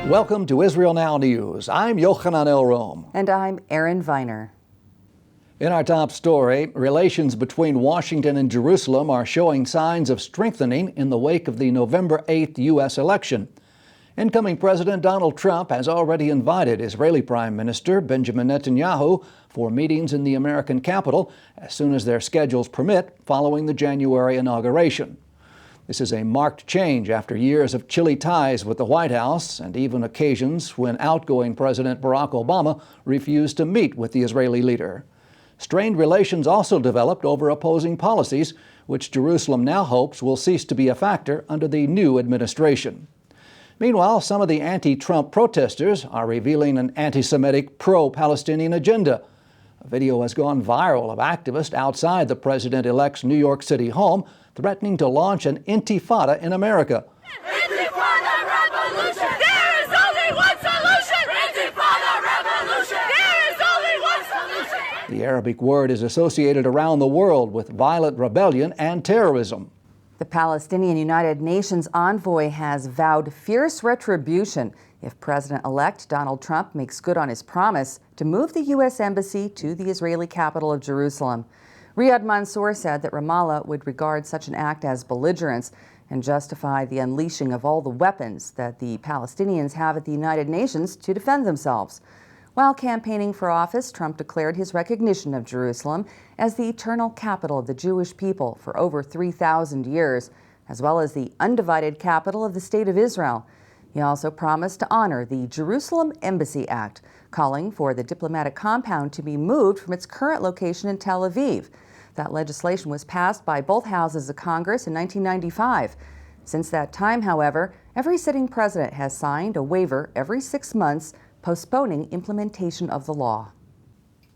Welcome to Israel Now News. I'm Yochanan Elrom. And I'm Aaron Viner. In our top story, relations between Washington and Jerusalem are showing signs of strengthening in the wake of the November 8th U.S. election. Incoming President Donald Trump has already invited Israeli Prime Minister Benjamin Netanyahu for meetings in the American capital as soon as their schedules permit following the January inauguration. This is a marked change after years of chilly ties with the White House and even occasions when outgoing President Barack Obama refused to meet with the Israeli leader. Strained relations also developed over opposing policies, which Jerusalem now hopes will cease to be a factor under the new administration. Meanwhile, some of the anti-Trump protesters are revealing an anti-Semitic pro-Palestinian agenda. A video has gone viral of activists outside the president-elect's New York City home threatening to launch an intifada in America. Intifada revolution! There is only one solution! Intifada revolution! There is only one solution! The Arabic word is associated around the world with violent rebellion and terrorism. The Palestinian United Nations envoy has vowed fierce retribution if President-elect Donald Trump makes good on his promise to move the U.S. Embassy to the Israeli capital of Jerusalem. Riyad Mansour said that Ramallah would regard such an act as belligerence and justify the unleashing of all the weapons that the Palestinians have at the United Nations to defend themselves. While campaigning for office, Trump declared his recognition of Jerusalem as the eternal capital of the Jewish people for over 3,000 years, as well as the undivided capital of the State of Israel. He also promised to honor the Jerusalem Embassy Act, calling for the diplomatic compound to be moved from its current location in Tel Aviv. That legislation was passed by both houses of Congress in 1995. Since that time, however, every sitting president has signed a waiver every 6 months, postponing implementation of the law.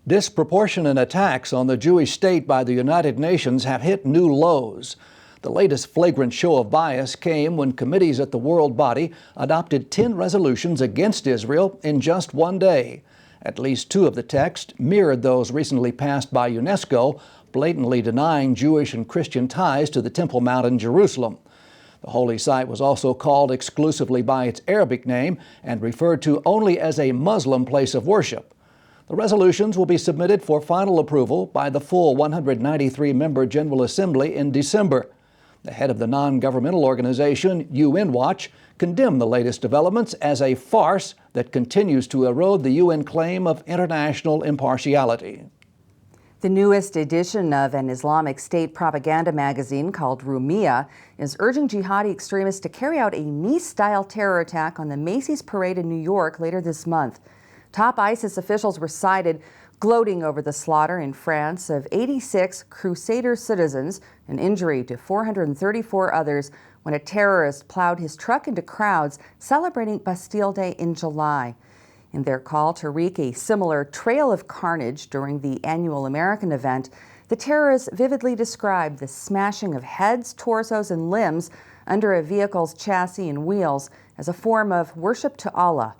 Disproportionate attacks on the Jewish state by the United Nations have hit new lows. The latest flagrant show of bias came when committees at the world body adopted 10 resolutions against Israel in just one day. At least 2 of the texts mirrored those recently passed by UNESCO, blatantly denying Jewish and Christian ties to the Temple Mount in Jerusalem. The holy site was also called exclusively by its Arabic name and referred to only as a Muslim place of worship. The resolutions will be submitted for final approval by the full 193-member General Assembly in December. The head of the non-governmental organization UN Watch condemned the latest developments as a farce that continues to erode the UN claim of international impartiality. The newest edition of an Islamic State propaganda magazine called Rumiyah is urging jihadi extremists to carry out a Nice-style terror attack on the Macy's parade in New York later this month. Top ISIS officials were cited gloating over the slaughter in France of 86 Crusader citizens and injury to 434 others when a terrorist plowed his truck into crowds celebrating Bastille Day in July. In their call to wreak a similar trail of carnage during the annual American event, the terrorists vividly described the smashing of heads, torsos, and limbs under a vehicle's chassis and wheels as a form of worship to Allah.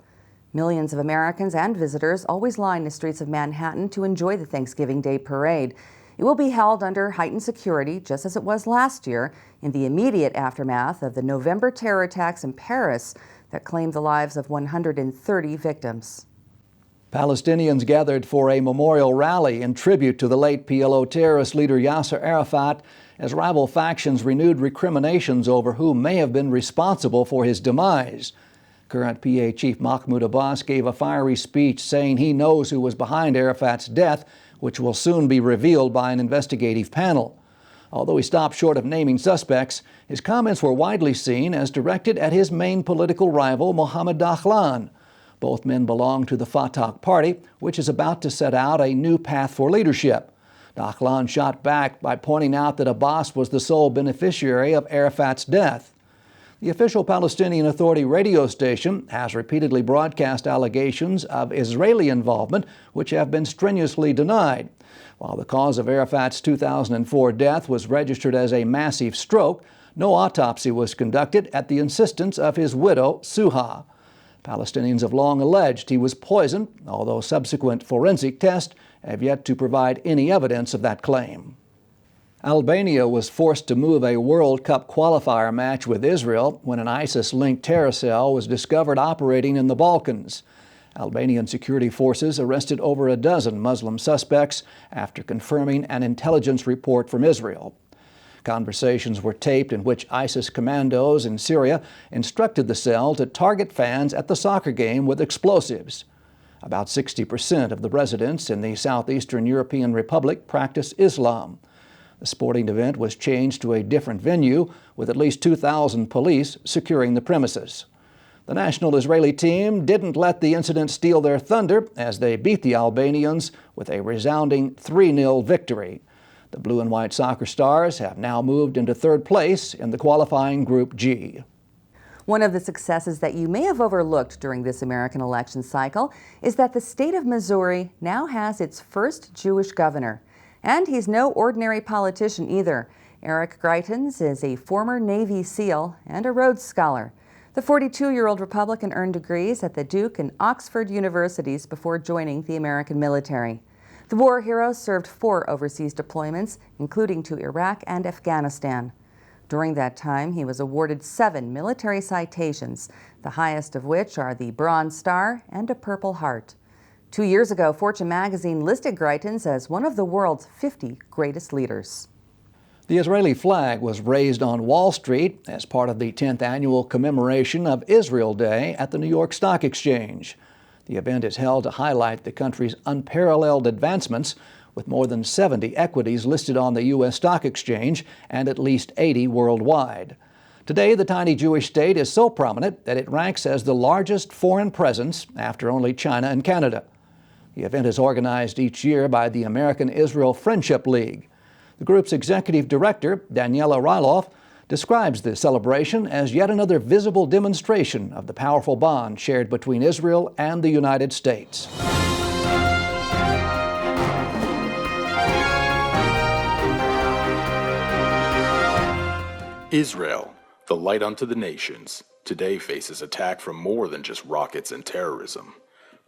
Millions of Americans and visitors always line the streets of Manhattan to enjoy the Thanksgiving Day parade. It will be held under heightened security, just as it was last year, in the immediate aftermath of the November terror attacks in Paris that claimed the lives of 130 victims. Palestinians gathered for a memorial rally in tribute to the late PLO terrorist leader Yasser Arafat as rival factions renewed recriminations over who may have been responsible for his demise. Current PA Chief Mahmoud Abbas gave a fiery speech saying he knows who was behind Arafat's death, which will soon be revealed by an investigative panel. Although he stopped short of naming suspects, his comments were widely seen as directed at his main political rival, Mohammed Dahlan. Both men belong to the Fatah party, which is about to set out a new path for leadership. Dahlan shot back by pointing out that Abbas was the sole beneficiary of Arafat's death. The official Palestinian Authority radio station has repeatedly broadcast allegations of Israeli involvement, which have been strenuously denied. While the cause of Arafat's 2004 death was registered as a massive stroke, no autopsy was conducted at the insistence of his widow, Suha. Palestinians have long alleged he was poisoned, although subsequent forensic tests have yet to provide any evidence of that claim. Albania was forced to move a World Cup qualifier match with Israel when an ISIS-linked terror cell was discovered operating in the Balkans. Albanian security forces arrested over a dozen Muslim suspects after confirming an intelligence report from Israel. Conversations were taped in which ISIS commandos in Syria instructed the cell to target fans at the soccer game with explosives. About 60% of the residents in the southeastern European republic practice Islam. The sporting event was changed to a different venue, with at least 2,000 police securing the premises. The national Israeli team didn't let the incident steal their thunder as they beat the Albanians with a resounding 3-0 victory. The blue and white soccer stars have now moved into third place in the qualifying Group G. One of the successes that you may have overlooked during this American election cycle is that the state of Missouri now has its first Jewish governor. And he's no ordinary politician either. Eric Greitens is a former Navy SEAL and a Rhodes Scholar. The 42-year-old Republican earned degrees at the Duke and Oxford universities before joining the American military. The war hero served 4 overseas deployments, including to Iraq and Afghanistan. During that time, he was awarded 7 military citations, the highest of which are the Bronze Star and a Purple Heart. 2 years ago, Fortune magazine listed Greitens as one of the world's 50 greatest leaders. The Israeli flag was raised on Wall Street as part of the 10th annual commemoration of Israel Day at the New York Stock Exchange. The event is held to highlight the country's unparalleled advancements, with more than 70 equities listed on the U.S. Stock Exchange and at least 80 worldwide. Today, the tiny Jewish state is so prominent that it ranks as the largest foreign presence after only China and Canada. The event is organized each year by the American-Israel Friendship League. The group's executive director, Daniela Ryloff, describes the celebration as yet another visible demonstration of the powerful bond shared between Israel and the United States. Israel, the light unto the nations, today faces attack from more than just rockets and terrorism.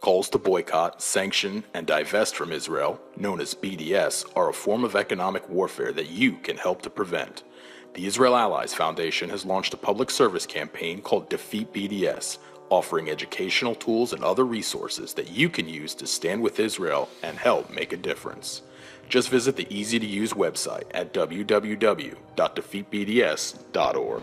Calls to boycott, sanction, and divest from Israel, known as BDS, are a form of economic warfare that you can help to prevent. The Israel Allies Foundation has launched a public service campaign called Defeat BDS, offering educational tools and other resources that you can use to stand with Israel and help make a difference. Just visit the easy-to-use website at www.defeatbds.org.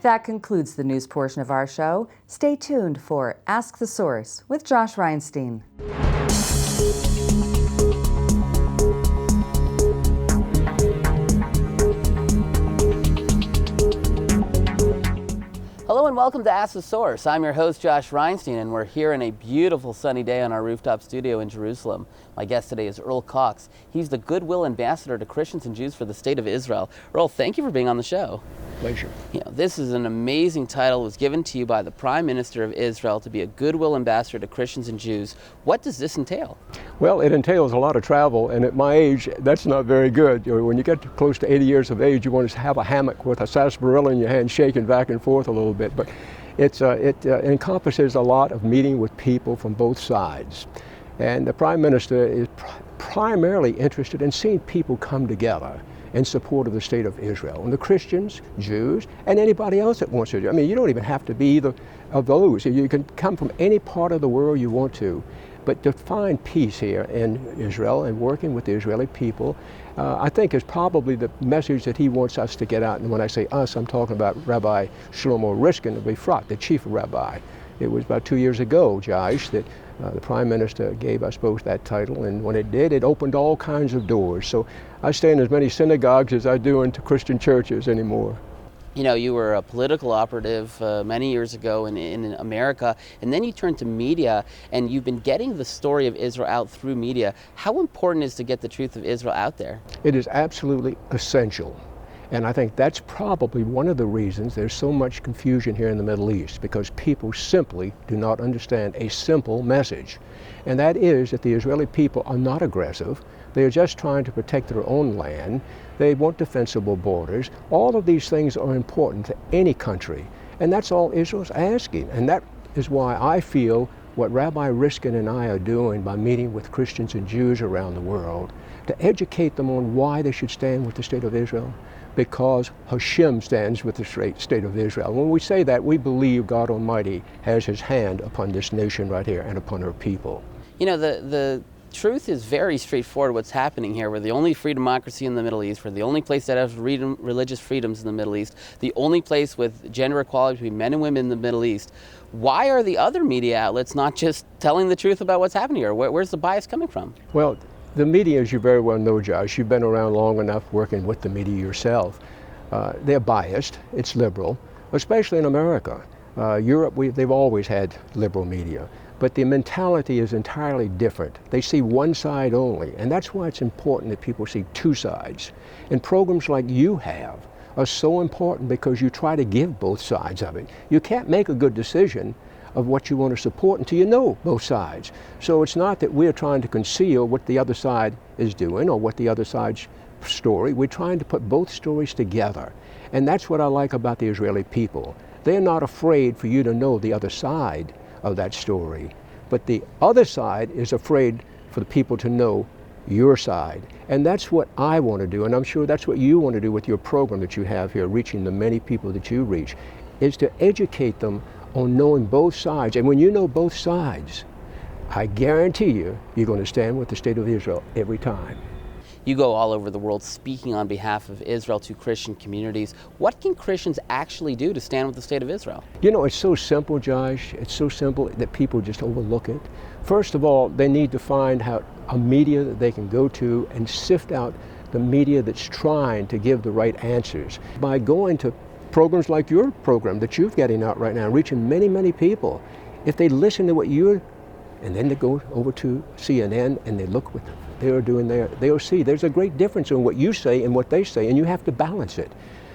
That concludes the news portion of our show. Stay tuned for Ask the Source with Josh Reinstein. Hello and welcome to Ask the Source. I'm your host, Josh Reinstein, and we're here in a beautiful sunny day on our rooftop studio in Jerusalem. My guest today is Earl Cox. He's the Goodwill Ambassador to Christians and Jews for the State of Israel. Earl, thank you for being on the show. Pleasure. You know, this is an amazing title. It was given to you by the Prime Minister of Israel to be a Goodwill Ambassador to Christians and Jews. What does this entail? Well, it entails a lot of travel, and at my age, that's not very good. When you get to close to 80 years of age, you want to have a hammock with a sarsaparilla in your hand, shaking back and forth a little bit. But it encompasses a lot of meeting with people from both sides. And the Prime Minister is primarily interested in seeing people come together in support of the state of Israel, and the Christians, Jews, and anybody else that wants to. I mean, you don't even have to be either of those. You can come from any part of the world you want to, but to find peace here in Israel and working with the Israeli people, I think is probably the message that he wants us to get out. And when I say us, I'm talking about Rabbi Shlomo Riskin of Efrat, the chief rabbi. It was about 2 years ago, Josh, that the Prime Minister gave us both that title, and when it did, it opened all kinds of doors. So I stay in as many synagogues as I do into Christian churches anymore. You know, you were a political operative many years ago in America, and then you turned to media, and you've been getting the story of Israel out through media. How important is to get the truth of Israel out there? It is absolutely essential. And I think that's probably one of the reasons there's so much confusion here in the Middle East, because people simply do not understand a simple message. And that is that the Israeli people are not aggressive. They are just trying to protect their own land. They want defensible borders. All of these things are important to any country. And that's all Israel's asking. And that is why I feel what Rabbi Riskin and I are doing by meeting with Christians and Jews around the world to educate them on why they should stand with the State of Israel, because Hashem stands with the State of Israel. When we say that, we believe God Almighty has His hand upon this nation right here and upon her people. You know, the truth is very straightforward what's happening here. We're the only free democracy in the Middle East. We're the only place that has religious freedoms in the Middle East. The only place with gender equality between men and women in the Middle East. Why are the other media outlets not just telling the truth about what's happening here? Where's the bias coming from? Well, the media, as you very well know, Josh, you've been around long enough working with the media yourself. They're biased. It's liberal, especially in America. Europe, they've always had liberal media. But the mentality is entirely different. They see one side only, and that's why it's important that people see two sides. And programs like you have are so important because you try to give both sides of it. You can't make a good decision of what you want to support until you know both sides. So it's not that we're trying to conceal what the other side is doing or what the other side's story. We're trying to put both stories together. And that's what I like about the Israeli people. They're not afraid for you to know the other side of that story. But the other side is afraid for the people to know your side. And that's what I want to do, and I'm sure that's what you want to do with your program that you have here, reaching the many people that you reach, is to educate them on knowing both sides. And when you know both sides, I guarantee you, you're going to stand with the State of Israel every time. You go all over the world speaking on behalf of Israel to Christian communities. What can Christians actually do to stand with the State of Israel? You know, it's so simple, Josh. It's so simple that people just overlook it. First of all, they need to find out a media that they can go to and sift out the media that's trying to give the right answers. By going to programs like your program that you're getting out right now, reaching many, many people, if they listen to what you're, and then they go over to CNN and they look what they're doing there, they'll see there's a great difference in what you say and what they say, and you have to balance it.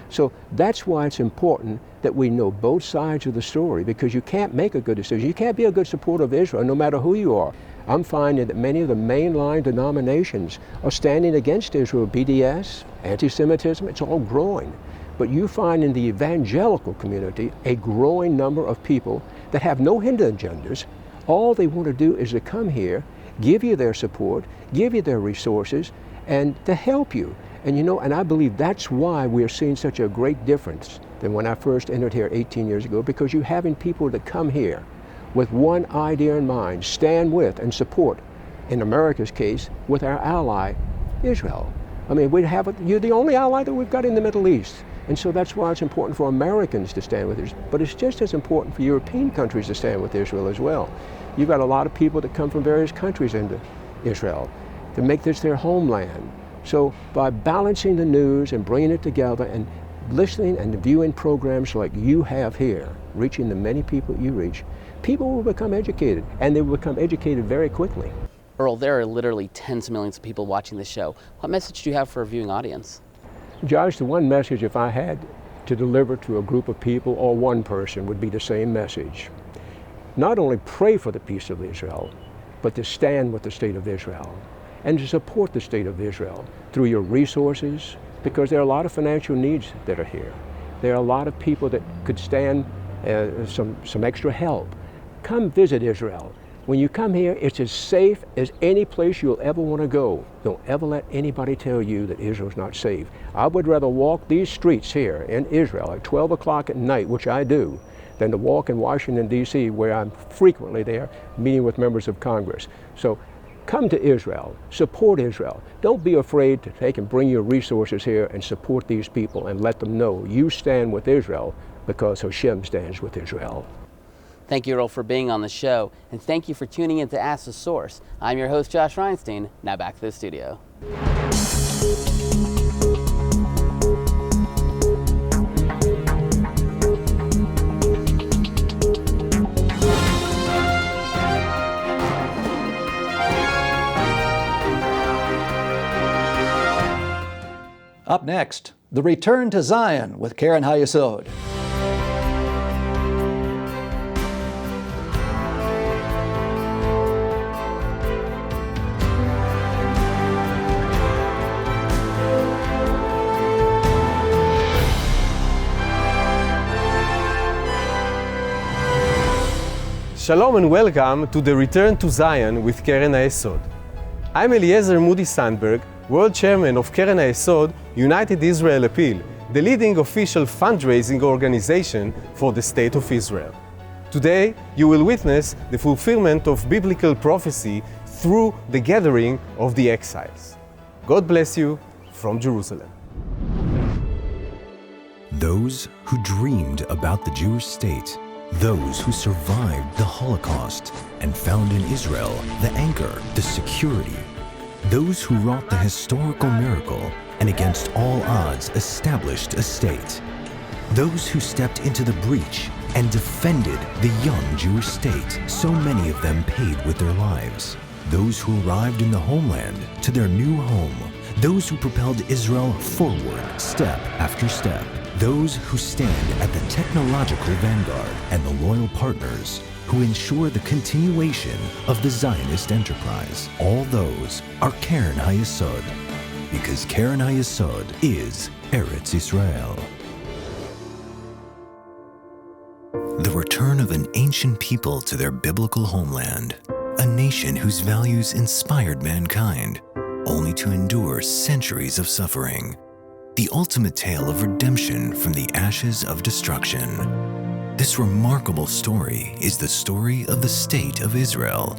So that's why it's important that we know both sides of the story, because you can't make a good decision. You can't be a good supporter of Israel no matter who you are. I'm finding that many of the mainline denominations are standing against Israel. BDS, anti-Semitism, it's all growing. But you find in the evangelical community a growing number of people that have no hidden agendas. All they want to do is to come here, give you their support, give you their resources, and to help you. And you know, and I believe that's why we're seeing such a great difference than when I first entered here 18 years ago, because you're having people that come here with one idea in mind, stand with and support, in America's case, with our ally, Israel. I mean, you're the only ally that we've got in the Middle East. And so that's why it's important for Americans to stand with Israel. But it's just as important for European countries to stand with Israel as well. You've got a lot of people that come from various countries into Israel to make this their homeland. So by balancing the news and bringing it together and listening and viewing programs like you have here, reaching the many people you reach, people will become educated, and they will become educated very quickly. Earl, there are literally tens of millions of people watching this show. What message do you have for a viewing audience? Josh, the one message, if I had to deliver to a group of people or one person, would be the same message. Not only pray for the peace of Israel, but to stand with the State of Israel and to support the State of Israel through your resources, because there are a lot of financial needs that are here. There are a lot of people that could stand some extra help. Come visit Israel. When you come here, it's as safe as any place you'll ever want to go. Don't ever let anybody tell you that Israel's not safe. I would rather walk these streets here in Israel at 12 o'clock at night, which I do, than to walk in Washington, D.C., where I'm frequently there meeting with members of Congress. So come to Israel, support Israel. Don't be afraid to take and bring your resources here and support these people and let them know you stand with Israel because Hashem stands with Israel. Thank you, Earl, for being on the show, and thank you for tuning in to Ask the Source. I'm your host, Josh Reinstein. Now back to the studio. Up next, the return to Zion with Karen Hayesod. Shalom and welcome to the Return to Zion with Keren HaYesod. I'm Eliezer Moody Sandberg, World Chairman of Keren HaYesod United Israel Appeal, the leading official fundraising organization for the State of Israel. Today, you will witness the fulfillment of biblical prophecy through the gathering of the exiles. God bless you from Jerusalem. Those who dreamed about the Jewish state, those who survived the Holocaust and found in Israel the anchor, the security, those who wrought the historical miracle and against all odds established a state, those who stepped into the breach and defended the young Jewish state, so many of them paid with their lives, those who arrived in the homeland to their new home, those who propelled Israel forward step after step, those who stand at the technological vanguard, and the loyal partners who ensure the continuation of the Zionist enterprise. All those are Keren HaYesod, because Keren HaYesod is Eretz Israel. The return of an ancient people to their biblical homeland, a nation whose values inspired mankind, only to endure centuries of suffering. The ultimate tale of redemption from the ashes of destruction. This remarkable story is the story of the State of Israel.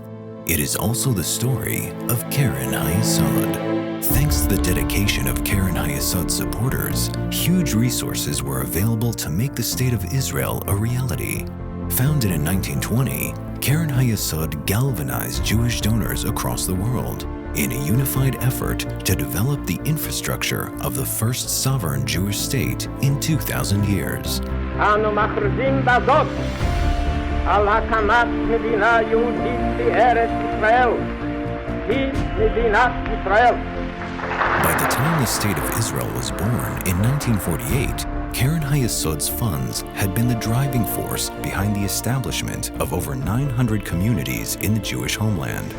It is also the story of Keren HaYesod. Thanks to the dedication of Keren HaYesod supporters, huge resources were available to make the State of Israel a reality. Founded in 1920, Keren HaYesod galvanized Jewish donors across the world in a unified effort to develop the infrastructure of the first sovereign Jewish state in 2,000 years. אנו מכריזים בזאת על הקמת מדינה יהודית בארץ ישראל. היא מדינת ישראל. By the time the State of Israel was born in 1948, Keren HaYesod's funds had been the driving force behind the establishment of over 900 communities in the Jewish homeland.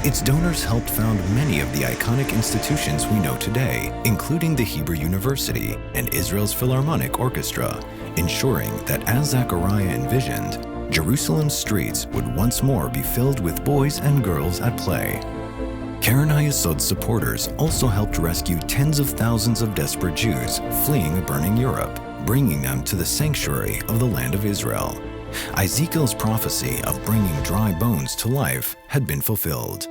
Its donors helped found many of the iconic institutions we know today, including the Hebrew University and Israel's Philharmonic Orchestra, ensuring that as Zechariah envisioned, Jerusalem's streets would once more be filled with boys and girls at play. Keren HaYesod's supporters also helped rescue tens of thousands of desperate Jews fleeing a burning Europe, bringing them to the sanctuary of the land of Israel. Ezekiel's prophecy of bringing dry bones to life had been fulfilled.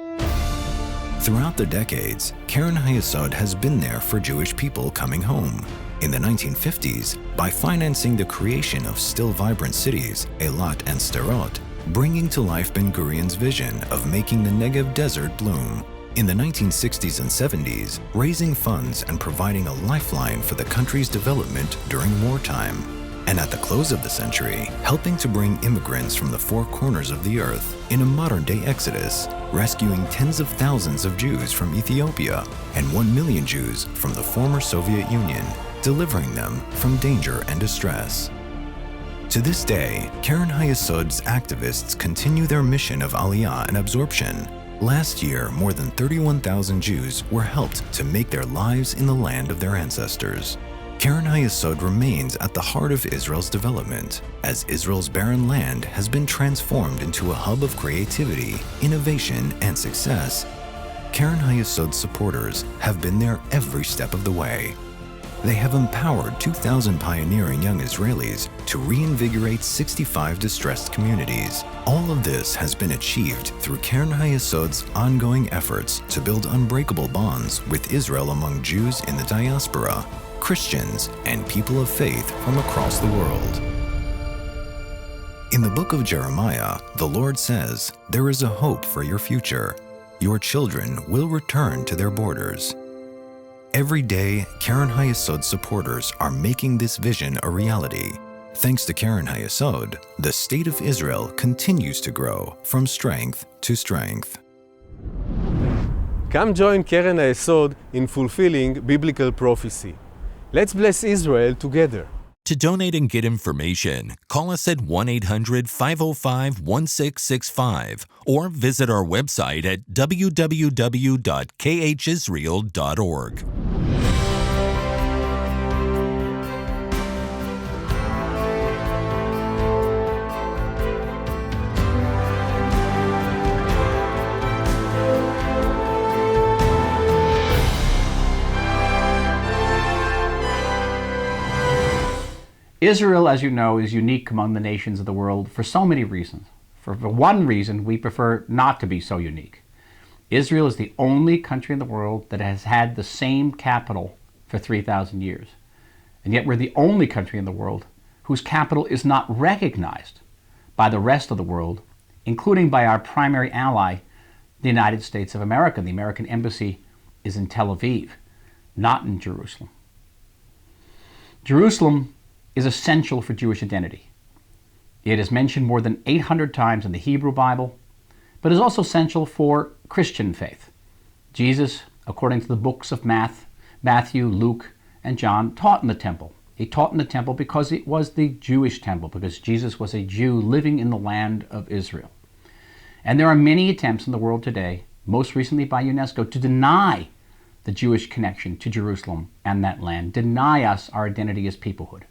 Throughout the decades, Keren HaYesod has been there for Jewish people coming home. In the 1950s, by financing the creation of still vibrant cities, Eilat and Sderot, bringing to life Ben-Gurion's vision of making the Negev desert bloom. In the 1960s and 70s, raising funds and providing a lifeline for the country's development during wartime. And at the close of the century, helping to bring immigrants from the four corners of the earth in a modern-day exodus, rescuing tens of thousands of Jews from Ethiopia and 1 million Jews from the former Soviet Union, delivering them from danger and distress. To this day, Keren HaYesod's activists continue their mission of aliyah and absorption. Last year, more than 31,000 Jews were helped to make their lives in the land of their ancestors. Keren HaYesod remains at the heart of Israel's development, as Israel's barren land has been transformed into a hub of creativity, innovation, and success. Keren HaYesod's supporters have been there every step of the way. They have empowered 2,000 pioneering young Israelis to reinvigorate 65 distressed communities. All of this has been achieved through Keren HaYesod's ongoing efforts to build unbreakable bonds with Israel among Jews in the diaspora, Christians, and people of faith from across the world. In the book of Jeremiah, the Lord says, "There is a hope for your future. Your children will return to their borders." Every day, Keren HaYesod supporters are making this vision a reality. Thanks to Keren HaYesod, the State of Israel continues to grow from strength to strength. Come join Keren HaYesod in fulfilling biblical prophecy. Let's bless Israel together. To donate and get information, call us at 1-800-505-1665 or visit our website at www.khisrael.org. Israel, as you know, is unique among the nations of the world for so many reasons. For one reason, we prefer not to be so unique. Israel is the only country in the world that has had the same capital for 3,000 years. And yet we're the only country in the world whose capital is not recognized by the rest of the world, including by our primary ally, the United States of America. The American embassy is in Tel Aviv, not in Jerusalem. Jerusalem is essential for Jewish identity. It is mentioned more than 800 times in the Hebrew Bible, but is also essential for Christian faith. Jesus, according to the books of Matthew, Luke, and John, taught in the temple. He taught in the temple because it was the Jewish temple, because Jesus was a Jew living in the land of Israel. And there are many attempts in the world today, most recently by UNESCO, to deny the Jewish connection to Jerusalem and that land, deny us our identity as peoplehood.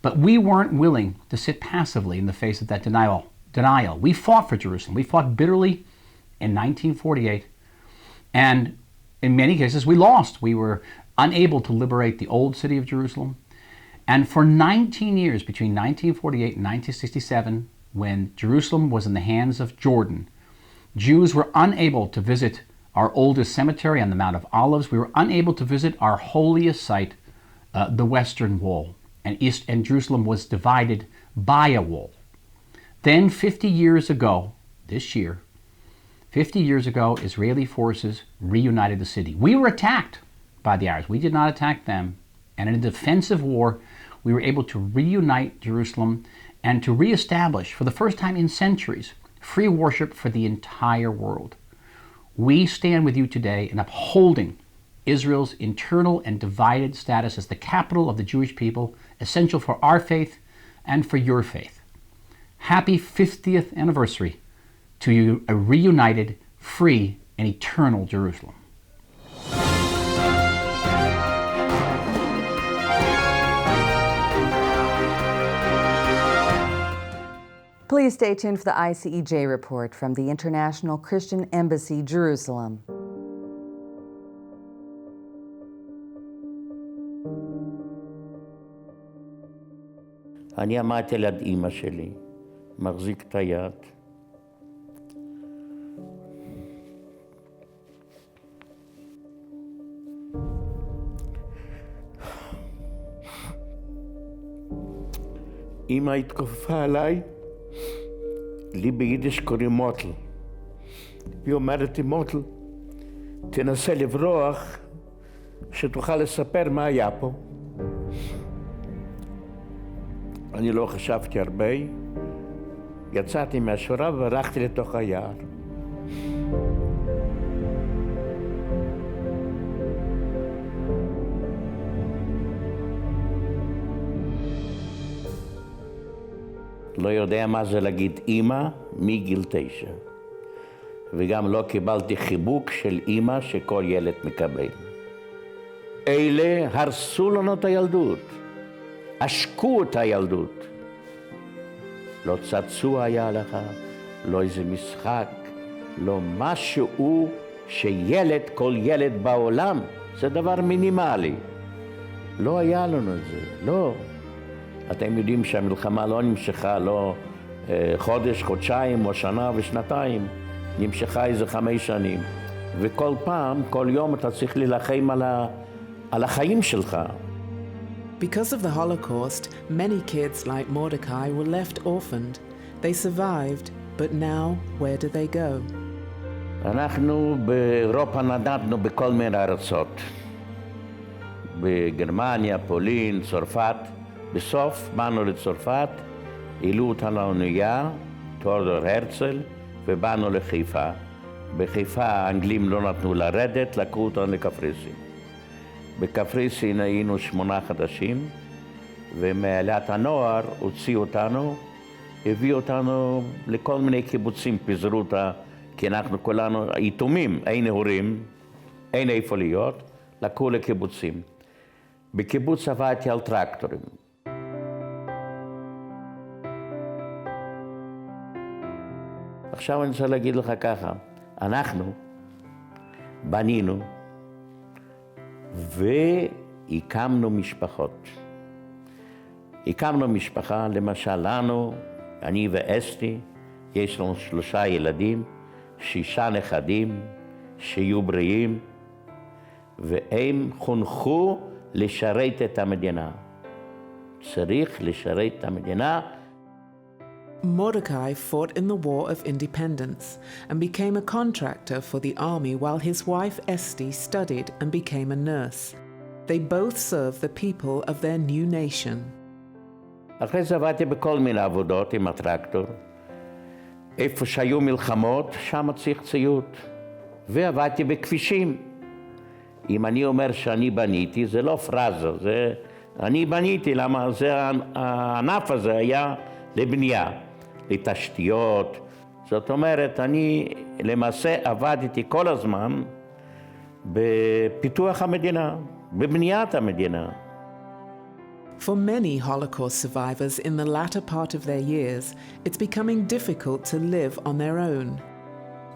But we weren't willing to sit passively in the face of that denial. We fought for Jerusalem. We fought bitterly in 1948, and in many cases we lost. We were unable to liberate the old city of Jerusalem. And for 19 years, between 1948 and 1967, when Jerusalem was in the hands of Jordan, Jews were unable to visit our oldest cemetery on the Mount of Olives. We were unable to visit our holiest site, the Western Wall. And Jerusalem was divided by a wall. Then 50 years ago, this year, 50 years ago, Israeli forces reunited the city. We were attacked by the Arabs. We did not attack them. And in a defensive war, we were able to reunite Jerusalem and to reestablish, for the first time in centuries, free worship for the entire world. We stand with you today in upholding Israel's internal and divided status as the capital of the Jewish people, essential for our faith and for your faith. Happy 50th anniversary to you, a reunited, free, and eternal Jerusalem. Please stay tuned for the ICEJ report from the International Christian Embassy, Jerusalem. אני עמדתי ליד אמא שלי, מחזיק את היד. אמא התכופפה עליי, לי ביידיש קוראים מוטל. והיא אומרת לי, מוטל, תנסה לברוח, שתוכל לספר מה היה פה. אני לא חשבתי הרבה, יצאתי מהשורה והלכתי לתוך היער. לא יודע מה זה להגיד אמא מגיל 9. וגם לא קיבלתי חיבוק של אמא שכל ילד מקבל. אלה הרסו לנו את הילדות. עשקו את הילדות. לא צעצוע היה לך, לא איזה משחק, לא משהו שילד, כל ילד בעולם, זה דבר מינימלי. לא היה לנו את זה, לא. אתם יודעים שהמלחמה לא נמשכה, לא חודש, חודשיים או שנה ושנתיים, נמשכה איזה 5 שנים. וכל פעם, כל יום אתה צריך להילחם על החיים שלך. Because of the Holocaust, many kids like Mordecai were left orphaned. They survived, but now where do they go? אנחנו באירופה נדדנו בכל מיני ארצות. בגרמניה, פולין, צרפת. בסוף באנו לצרפת, העלו אותנו לאונייה, תיאודור הרצל, ובאנו לחיפה. בחיפה האנגלים לא נתנו לרדת, לקחו אותנו לקפריסין. בקפריסין היינו 8 חודשים, ומעלת הנוער הוציאו אותנו, הביאו אותנו לכל מיני קיבוצים, פיזרו אותה, כי אנחנו כולנו יתומים, אין הורים, אין איפה להיות, לקחו לקיבוצים. בקיבוץ עבדתי על טרקטורים. עכשיו אני רוצה להגיד לך ככה, אנחנו בנינו והקמנו משפחות. הקמנו משפחה, למשל לנו, אני ואסתי, יש לנו 3 ילדים, 6 נכדים, שיהיו בריאים, והם חונכו לשרת את המדינה. צריך לשרת את המדינה. Mordecai fought in the War of Independence and became a contractor for the army while his wife Esti studied and became a nurse. They both served the people of their new nation. אחרי זה עבדתי בכל מיני עבודות עם הטרקטור. איפה שהיו מלחמות, שם צריך ציוד. ועבדתי בכבישים. אם אני אומר שאני בניתי, זה לא פרזה, זה אני בניתי, למה הענף הזה היה לבנייה, לתשתיות. זאת אומרת, אני למעשה עבדתי כל הזמן בפיתוח המדינה, בבניית המדינה. For many Holocaust survivors in the latter part of their years, it's becoming difficult to live on their own.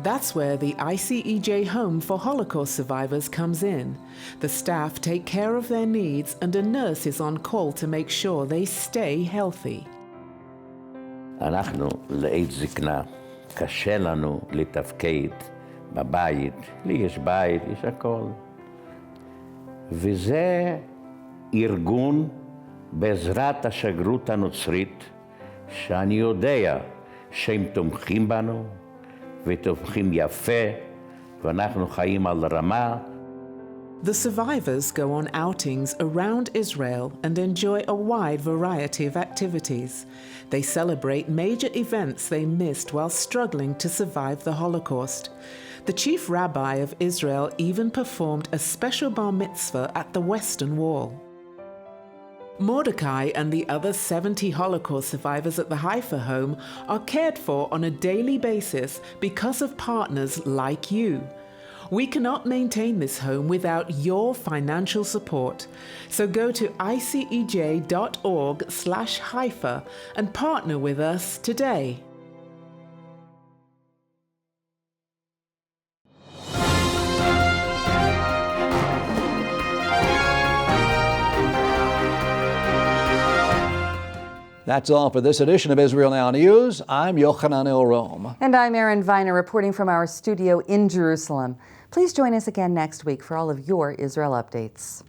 That's where the ICEJ Home for Holocaust Survivors comes in. The staff take care of their needs and a nurse is on call to make sure they stay healthy. אנחנו לעת זקנה, קשה לנו לתפקד בבית. לי יש בית, יש הכל. וזה ארגון בעזרת השגרירות הנוצרית, שאני יודע שהם תומכים בנו, ותומכים יפה, ואנחנו חיים על רמה. The survivors go on outings around Israel and enjoy a wide variety of activities. They celebrate major events they missed while struggling to survive the Holocaust. The chief rabbi of Israel even performed a special bar mitzvah at the Western Wall. Mordecai and the other 70 Holocaust survivors at the Haifa home are cared for on a daily basis because of partners like you. We cannot maintain this home without your financial support. So go to icej.org/Haifa and partner with us today. That's all for this edition of Israel Now News. I'm Yochanan El-Rom. And I'm Erin Viner reporting from our studio in Jerusalem. Please join us again next week for all of your Israel updates.